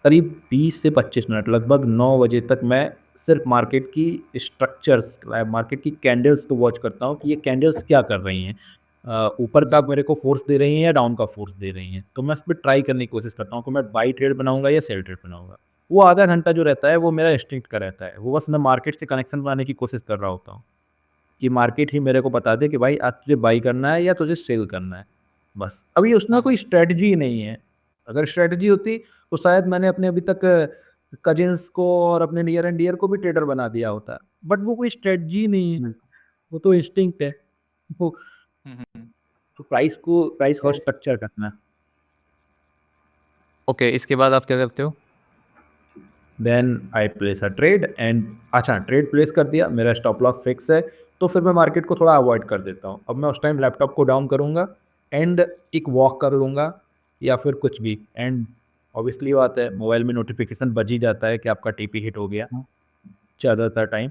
करीब 20 से 25 मिनट, लगभग 9 बजे तक मैं सिर्फ मार्केट की स्ट्रक्चर्स, मार्केट की कैंडल्स को वॉच करता हूँ कि ये कैंडल्स क्या कर रही हैं। ऊपर का मेरे को फोर्स दे रही हैं या डाउन का फोर्स दे रही हैं, तो मैं उस पर ट्राई करने की कोशिश करता हूँ कि मैं बाई ट्रेड बनाऊंगा या सेल ट्रेड बनाऊंगा। वो आधा घंटा जो रहता है वो मेरा इंस्टिंक्ट का रहता है, वो बस मैं मार्केट से कनेक्शन बनाने की कोशिश कर रहा होता हूँ कि मार्केट ही मेरे को बता दे कि भाई आज तुझे बाई करना है या तुझे सेल करना है। बस अभी उसमें हाँ, कोई हाँ, स्ट्रेटजी नहीं है। अगर स्ट्रेटजी होती तो शायद मैंने अपने अभी तक कजिन्स को और अपने नियर एंड डियर को भी ट्रेडर बना दिया होता। बट वो कोई स्ट्रेटजी नहीं है, बिल्कुल। वो तो इंस्टिंक्ट है। वो हुँ, हुँ। तो प्राइस को स्ट्रक्चर करना। ओके, इसके बाद आप क्या करते हो? Then I place a trade and, अच्छा ट्रेड प्लेस कर दिया, मेरा स्टॉप लॉस फिक्स है, तो फिर मैं मार्केट को थोड़ा अवॉइड कर देता हूँ। अब मैं उस टाइम लैपटॉप को डाउन करूँगा एंड एक वॉक कर लूँगा या फिर कुछ भी। एंड ऑब्वियसली बात है, मोबाइल में नोटिफिकेशन बज ही जाता है कि आपका टीपी हिट हो गया हाँ, ज़्यादातर टाइम।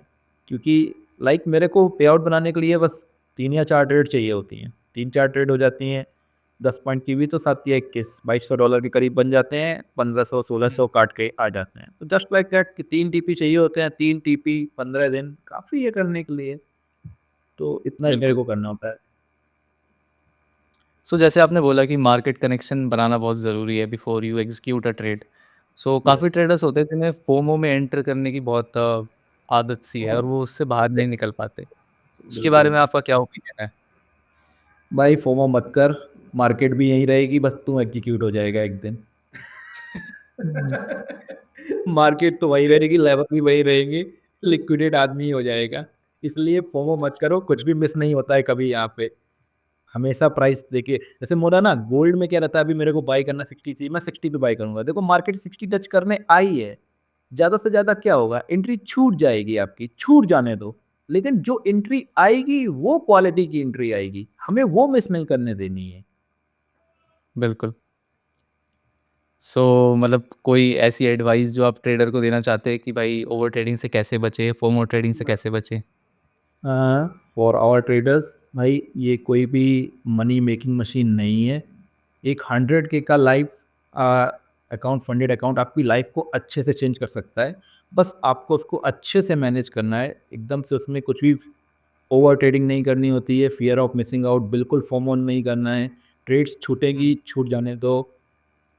क्योंकि लाइक मेरे को पे आउट बनाने के लिए बस 3 या 4 ट्रेड चाहिए होती हैं, 3-4 ट्रेड हो जाती हैं, 10 पॉइंट की भी तो 7 या 21, $2200 के करीब बन जाते हैं, 1500-1600 हुँ, काट के आ जाते हैं। तो जस्ट लाइक दैट कि 3 टीपी चाहिए होते हैं, 3 टीपी 15 दिन काफ़ी है करने के लिए, तो इतना ही मेरे बिल्कुल। को करना होता है। सो जैसे आपने बोला कि मार्केट कनेक्शन बनाना बहुत ज़रूरी है before you execute a trade. So काफ़ी यस। ट्रेडर्स होते हैं जिन्हें फोमो में एंटर करने की बहुत आदत सी है और वो उससे बाहर नहीं निकल पाते। उसके बारे बिल्कुल। में आपका क्या ओपिनियन है? भाई फोमो मत कर, मार्केट भी यहीं रहेगी, बस तू एग्जीक्यूट हो जाएगा एक दिन। मार्केट तो वही रहेगी, लेवल भी वही रहेंगे, लिक्विडेट आदमी ही हो जाएगा। इसलिए फोमो मत करो, कुछ भी मिस नहीं होता है कभी यहाँ पे। हमेशा प्राइस देखिए, जैसे मोड़ा ना गोल्ड में क्या रहता है, अभी मेरे को बाई करना 60 चाहिए, मैं 60 पे बाई करूँगा। देखो मार्केट 60 टच करने आई है, ज़्यादा से ज़्यादा क्या होगा, एंट्री छूट जाएगी आपकी, छूट जाने दो। लेकिन जो एंट्री आएगी वो क्वालिटी की एंट्री आएगी, हमें वो मिस नहीं करने देनी है। बिल्कुल। सो मतलब कोई ऐसी एडवाइस जो आप ट्रेडर को देना चाहते हैं कि भाई ओवर ट्रेडिंग से कैसे बचें, फोमो ट्रेडिंग से कैसे बचें? फॉर आवर ट्रेडर्स, भाई ये कोई भी मनी मेकिंग मशीन नहीं है। एक 100 के का लाइफ अकाउंट, फंडेड अकाउंट आपकी लाइफ को अच्छे से चेंज कर सकता है। बस आपको उसको अच्छे से मैनेज करना है, एकदम से उसमें कुछ भी ओवर ट्रेडिंग नहीं करनी होती है, फियर ऑफ मिसिंग आउट बिल्कुल फॉर्म ऑन नहीं करना है। ट्रेड्स हुँ, छूटेगी, छूट जाने दो।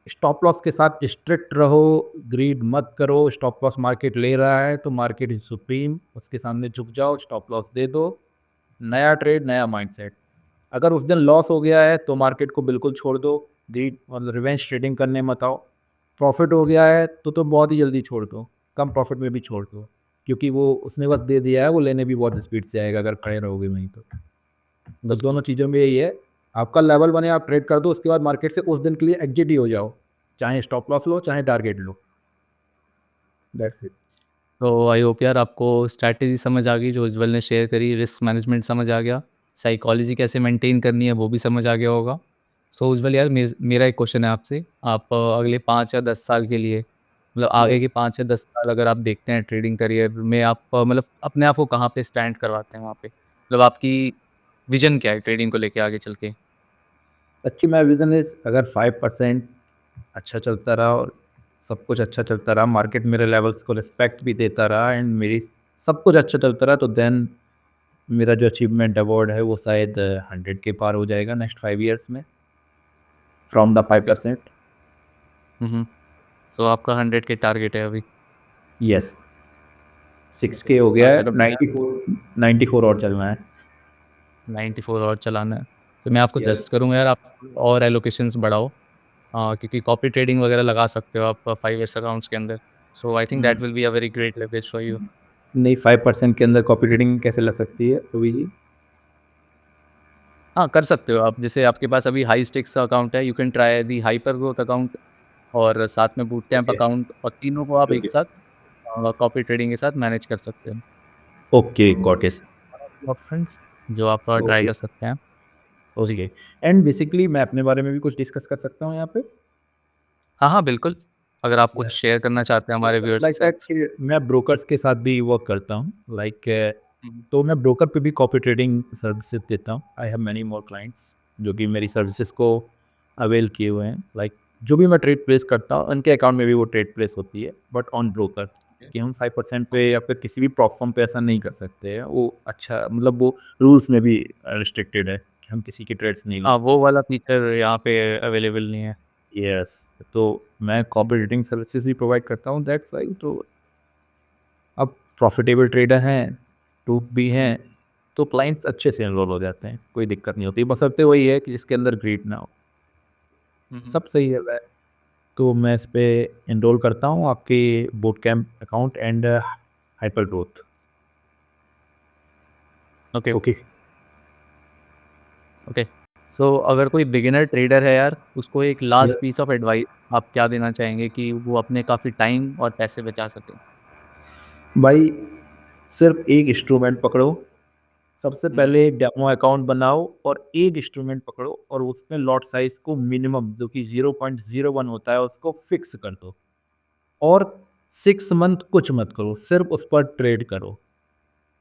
स्टॉप लॉस के साथ स्ट्रिक्ट रहो, ग्रीड मत करो। स्टॉप लॉस मार्केट ले रहा है तो मार्केट इज सुप्रीम, उसके सामने झुक जाओ, स्टॉप लॉस दे दो। नया ट्रेड, नया माइंडसेट। अगर उस दिन लॉस हो गया है तो मार्केट को बिल्कुल छोड़ दो, ग्रीड मतलब रिवेंज ट्रेडिंग करने मत आओ। प्रॉफिट हो गया है तो बहुत ही जल्दी छोड़ दो, कम प्रॉफिट में भी छोड़ दो, क्योंकि वो उसने बस दे दिया है, वो लेने भी बहुत स्पीड से आएगा अगर खड़े रहोगे वहीं तो बिल्कुल। दोनों चीज़ों में यही है, आपका लेवल बने आप ट्रेड कर दो, उसके बाद मार्केट से उस दिन के लिए एग्जिट ही हो जाओ, चाहे स्टॉप लॉस लो चाहे टारगेट लो। That's it. तो आई होप यार आपको स्ट्रैटेजी समझ आ गई जो उज्ज्वल ने शेयर करी, रिस्क मैनेजमेंट समझ आ गया, साइकोलॉजी कैसे मेंटेन करनी है वो भी समझ आ गया होगा। सो उज्ज्वल यार मेरा एक क्वेश्चन है आपसे, आप अगले 5 या 10 साल के लिए मतलब आगे यस। के 5 या 10 साल अगर आप देखते हैं ट्रेडिंग करियर में आप मतलब अपने आप को कहाँ पे स्टैंड करवाते हैं वहाँ पे? मतलब आपकी विज़न क्या है ट्रेडिंग को लेके आगे चल के? अच्छी मैं विजन इज, अगर 5% अच्छा चलता रहा और सब कुछ अच्छा चलता रहा, मार्केट मेरे लेवल्स को रिस्पेक्ट भी देता रहा एंड मेरी सब कुछ अच्छा चलता रहा, तो देन मेरा जो अचीवमेंट अवार्ड है वो शायद 100 के पार हो जाएगा नेक्स्ट 5 ईयर्स में, from the five okay. Percent हुँ, हुँ। सो आपका 100 के टारगेट है अभी? यस। 6K okay. हो गया है, चलो बढ़िया। 94 और चलना है। 94 और चलाना है। तो मैं आपको यस। सजेस्ट करूँगा यार आप और एलोकेशंस बढ़ाओ। क्योंकि कॉपी ट्रेडिंग वगैरह लगा सकते हो आप 5 ईयर्स अकाउंट्स के अंदर। So I think that will be a very great leverage for you. नहीं, 5% के अंदर कॉपी रेटिंग कैसे लग सकती है रवि जी? हाँ, कर सकते हो आप। जैसे आपके पास अभी हाई स्टेक्स का अकाउंट है, you can try the hyper growth account और साथ में बूट कैंप ओके। अकाउंट और तीनों को आप एक ओके। साथ कॉपी ट्रेडिंग के साथ मैनेज कर सकते हो। ओके, तो गॉट इट। दिस ऑप्शंस जो आप ट्राई ओके। कर सकते हैं। जी। ओके। एंड बेसिकली मैं अपने बारे में भी कुछ डिस्कस कर सकता हूँ यहाँ पे? हाँ, हाँ, बिल्कुल। अगर आप कुछ यस। शेयर करना चाहते हैं हमारे व्यूअर्स के लाइक दैट साथ। कि मैं ब्रोकर्स के साथ भी वर्क करता हूँ, लाइक हुँ, तो मैं ब्रोकर पे भी कॉपी ट्रेडिंग सर्विसेज देता हूँ। I have many more clients जो कि मेरी सर्विसेज को अवेल किए हुए हैं। लाइक जो भी मैं ट्रेड प्लेस करता हूँ उनके अकाउंट में भी वो ट्रेड प्लेस होती है, बट ऑन ब्रोकर। ओके, कि हम 5% पे ओके। या फिर किसी भी प्लेटफॉर्म पे ऐसा नहीं कर सकते हैं, वो अच्छा मतलब वो रूल्स में भी रिस्ट्रिक्टेड है कि हम किसी की ट्रेड्स नहीं ले हाँ, वो सकते। वाला फीचर यहाँ पे अवेलेबल नहीं है। यस। तो मैं हुँ, कॉपी रेटिंग सर्विसेज भी प्रोवाइड करता हूँ, दैट्स वाई। तो अब प्रॉफिटेबल ट्रेडर हैं, टूप भी हैं, हुँ, तो क्लाइंट्स अच्छे से एनरोल हो जाते हैं, कोई दिक्कत नहीं होती। बशर्ते वही है कि इसके अंदर ग्रीड ना हो। हुँ, हुँ। सब सही है वै तो मैं इस पे एनरोल करता हूँ आपके boot camp account and hyper growth. Okay, okay. Okay. So अगर कोई बिगिनर ट्रेडर है यार, उसको एक last yes. Piece of advice आप क्या देना चाहेंगे कि वो अपने काफ़ी टाइम और पैसे बचा सके? भाई सिर्फ एक इंस्ट्रूमेंट पकड़ो, सबसे हुँ, हुँ। पहले एक डेमो अकाउंट बनाओ और एक इंस्ट्रूमेंट पकड़ो और उसमें लॉट साइज़ को मिनिमम जो कि 0.01 होता है उसको फिक्स कर दो। और 6 मंथ कुछ मत करो, सिर्फ उस पर ट्रेड करो।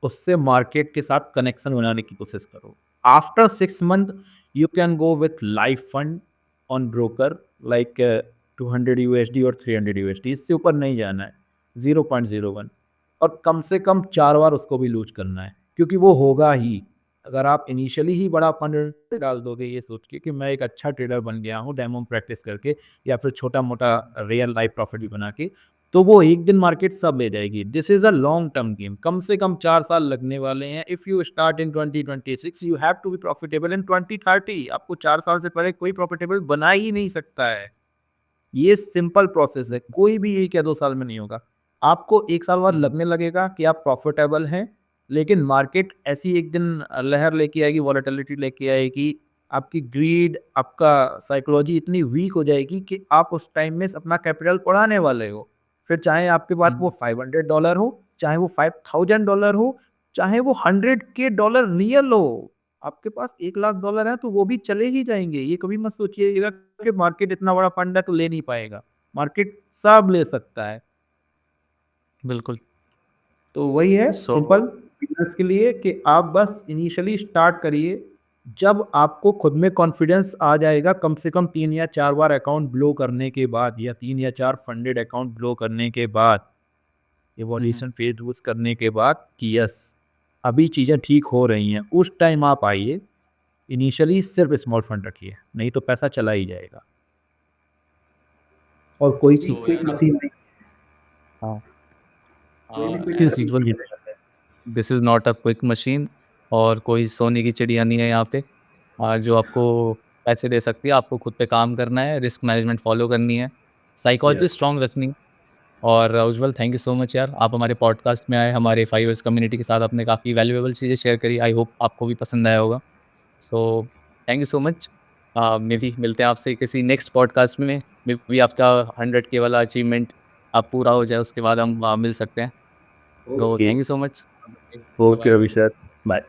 उससे मार्केट के साथ कनेक्शन बनाने की कोशिश करो। After 6 month you can go with live fund on broker, like 200 USD और 300 यूएसडी, इससे ऊपर नहीं जाना है। 0.01 और कम से कम 4 बार उसको भी लूज करना है, क्योंकि वो होगा ही। अगर आप इनिशियली ही बड़ा फंड डाल दोगे ये सोच के कि मैं एक अच्छा ट्रेडर बन गया हूँ डेमो प्रैक्टिस करके या फिर छोटा-मोटा रियल लाइफ प्रॉफिट भी बना के, तो वो एक दिन मार्केट सब ले जाएगी। This is a long term game, कम से कम 4 साल लगने वाले हैं। If you start in 2026 you have to be profitable in 2030। आपको 4 साल से पहले कोई प्रॉफिटेबल बना ही नहीं सकता है। ये सिंपल प्रोसेस है, कोई भी 1 या 2 साल में नहीं होगा। आपको 1 साल बाद लगने लगेगा कि आप प्रॉफिटेबल हैं, लेकिन मार्केट ऐसी एक दिन लहर लेके आएगी, वॉलेटिलिटी लेके आएगी, आपकी ग्रीड, आपका साइकोलॉजी इतनी वीक हो जाएगी कि आप उस टाइम में अपना कैपिटल उड़ाने वाले हो। फिर चाहे आपके पास वो $500 हो, चाहे वो $5000 हो, चाहे वो 100 के डॉलर रियल हो, आपके पास $1,00,000 है तो वो भी चले ही जाएँगे। ये कभी मत सोचिएगा कि मार्केट इतना बड़ा फंड है तो ले नहीं पाएगा। मार्केट सब ले सकता है। बिल्कुल। तो वही है सो सिंपल बिज़नेस के लिए कि आप बस इनिशियली स्टार्ट करिए। जब आपको खुद में कॉन्फिडेंस आ जाएगा कम से कम 3 या 4 बार अकाउंट ब्लो करने के बाद या 3 या 4 फंडेड अकाउंट ब्लो करने के बाद, हुँ, इवोल्यूशन फेज़ यूज़ करने के बाद कि यस, अभी चीज़ें ठीक हो रही हैं, उस टाइम आप आइए। इनिशियली सिर्फ़ स्मॉल फंड रखिए, नहीं तो पैसा चला ही जाएगा और कोई भी सो क्विक यार मशीन नहीं। हाँ, कोई भी क्विक एज़ मशीन यूजुअल नहीं है। This is not a quick machine और कोई सोने की चिड़िया नहीं है यहाँ पे जो आपको पैसे दे सकती है। आपको खुद पे काम करना है, रिस्क मैनेजमेंट फ़ॉलो करनी है, साइकोलॉजी यस, स्ट्रॉन्ग रखनी है। और उज्ज्वल थैंक यू सो मच यार, आप हमारे पॉडकास्ट में आए, हमारे फाइवर्स कम्युनिटी के साथ आपने काफ़ी वैल्यूएबल चीज़ें शेयर करी। आई होप आपको भी पसंद आया होगा। So thank you so much. May be मिलते हैं आपसे किसी नेक्स्ट पॉडकास्ट में। मे बी आपका 100 के वाला अचीवमेंट पूरा हो जाए, उसके बाद हम मिल सकते हैं। So okay, thank you so much. Okay bye bye. Ravi sir, bye.